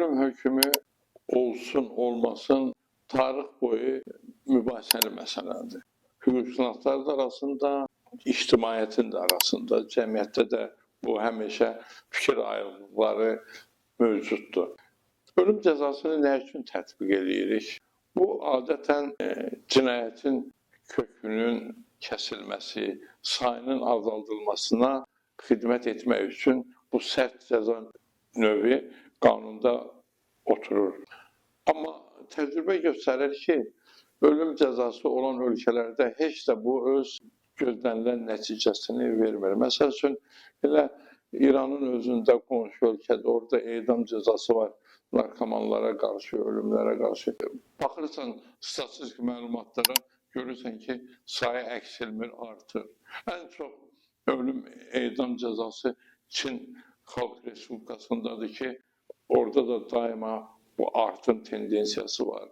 ölüm hökmü olsun, olmasın tarix boyu mübahisəli məsələdir. Hüquqşünaslar da arasında, ictimaiyyətin də arasında, cəmiyyətdə də bu həmişə fikir ayrılıqları mövcuddur. Ölüm cəzasını nə üçün tətbiq edirik? Bu, adətən cinayətin kökünün kəsilməsi, sayının azaldılmasına xidmət etmək üçün bu sərt cəza növü qanunda oturur. Amma təcrübə göstərir ki, ölüm cəzası olan ölkələrdə heç də bu öz gözlənilən nəticəsini vermir. Məsəl üçün, elə İranın özündə, qonşu ölkədə, orada edam cəzası var narkomanlara qarşı, ölümlərə qarşı. Baxırsan statistik məlumatlara, görürsən ki, sayı əksilmir, artır. Ən çox ölüm edam cəzası Çin Xalq Respublikasındadır ki, orada da daima bu artım tendensiyası var.